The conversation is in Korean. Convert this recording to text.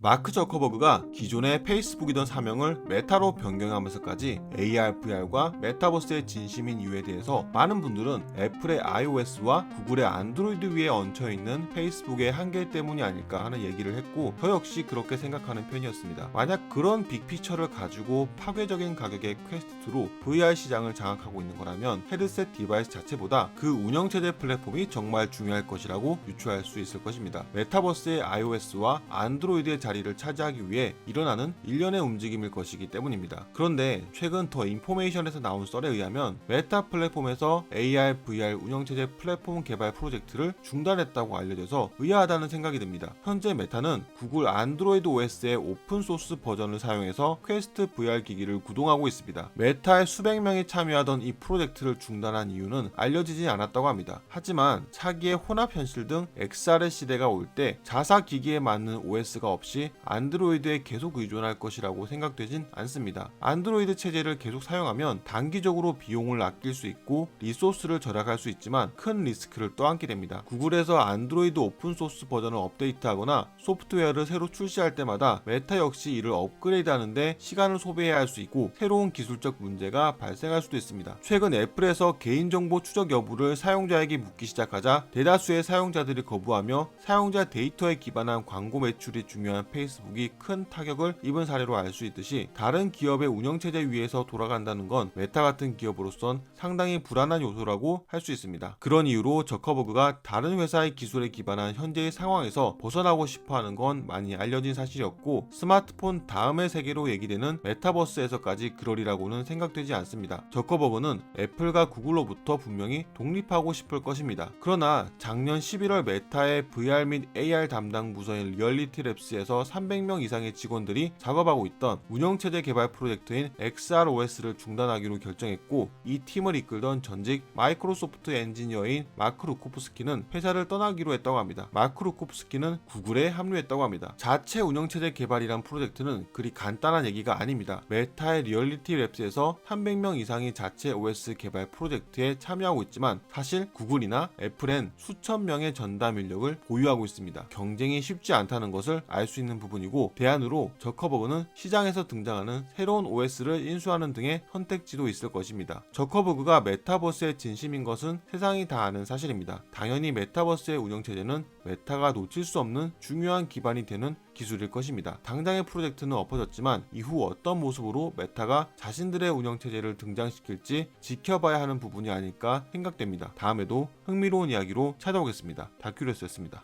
마크 저커버그가 기존의 페이스북이던 사명을 메타로 변경하면서까지 AR, VR과 메타버스의 진심인 이유에 대해서 많은 분들은 애플의 iOS와 구글의 안드로이드 위에 얹혀있는 페이스북의 한계 때문이 아닐까 하는 얘기를 했고, 저 역시 그렇게 생각하는 편이었습니다. 만약 그런 빅피처를 가지고 파괴적인 가격의 퀘스트2로 VR 시장을 장악하고 있는 거라면 헤드셋 디바이스 자체보다 그 운영체제 플랫폼이 정말 중요할 것이라고 유추할 수 있을 것입니다. 메타버스의 iOS와 안드로이드의 자리를 차지하기 위해 일어나는 일련의 움직임일 것이기 때문입니다. 그런데 최근 더 인포메이션에서 나온 썰에 의하면 메타 플랫폼에서 AR, VR 운영체제 플랫폼 개발 프로젝트를 중단했다고 알려져서 의아하다는 생각이 듭니다. 현재 메타는 구글 안드로이드 OS의 오픈소스 버전을 사용해서 퀘스트 VR 기기를 구동하고 있습니다. 메타의 수백 명이 참여하던 이 프로젝트를 중단한 이유는 알려지지 않았다고 합니다. 하지만 차기의 혼합 현실 등 XR의 시대가 올 때 자사 기기에 맞는 OS가 없이 안드로이드에 계속 의존할 것이라고 생각되진 않습니다. 안드로이드 체제를 계속 사용하면 단기적으로 비용을 아낄 수 있고 리소스를 절약할 수 있지만 큰 리스크를 떠안게 됩니다. 구글에서 안드로이드 오픈소스 버전을 업데이트하거나 소프트웨어를 새로 출시할 때마다 메타 역시 이를 업그레이드하는데 시간을 소비해야 할 수 있고 새로운 기술적 문제가 발생할 수도 있습니다. 최근 애플에서 개인정보 추적 여부를 사용자에게 묻기 시작하자 대다수의 사용자들이 거부하며 사용자 데이터에 기반한 광고 매출이 중요한 페이스북이 큰 타격을 입은 사례로 알 수 있듯이 다른 기업의 운영체제 위에서 돌아간다는 건 메타 같은 기업으로선 상당히 불안한 요소라고 할 수 있습니다. 그런 이유로 저커버그가 다른 회사의 기술에 기반한 현재의 상황에서 벗어나고 싶어하는 건 많이 알려진 사실이었고, 스마트폰 다음의 세계로 얘기되는 메타버스에서까지 그러리라고는 생각되지 않습니다. 저커버그는 애플과 구글로부터 분명히 독립하고 싶을 것입니다. 그러나 작년 11월 메타의 VR 및 AR 담당 부서인 리얼리티 랩스에서 300명 이상의 직원들이 작업하고 있던 운영체제 개발 프로젝트인 XROS를 중단하기로 결정했고, 이 팀을 이끌던 전직 마이크로소프트 엔지니어인 마크 루코프스키는 회사를 떠나기로 했다고 합니다. 마크 루코프스키는 구글에 합류했다고 합니다. 자체 운영체제 개발이란 프로젝트는 그리 간단한 얘기가 아닙니다. 메타의 리얼리티 랩스에서 300명 이상이 자체 OS 개발 프로젝트에 참여하고 있지만 사실 구글이나 애플엔 수천 명의 전담 인력을 보유하고 있습니다. 경쟁이 쉽지 않다는 것을 알 수 있는 부분이고, 대안으로 저커버그는 시장에서 등장하는 새로운 OS를 인수하는 등의 선택지도 있을 것입니다. 저커버그가 메타버스의 진심인 것은 세상이 다 아는 사실입니다. 당연히 메타버스의 운영체제는 메타가 놓칠 수 없는 중요한 기반이 되는 기술일 것입니다. 당장의 프로젝트는 엎어졌지만 이후 어떤 모습으로 메타가 자신들의 운영체제를 등장시킬지 지켜봐야 하는 부분이 아닐까 생각됩니다. 다음에도 흥미로운 이야기로 찾아오겠습니다. 다큐레스였습니다.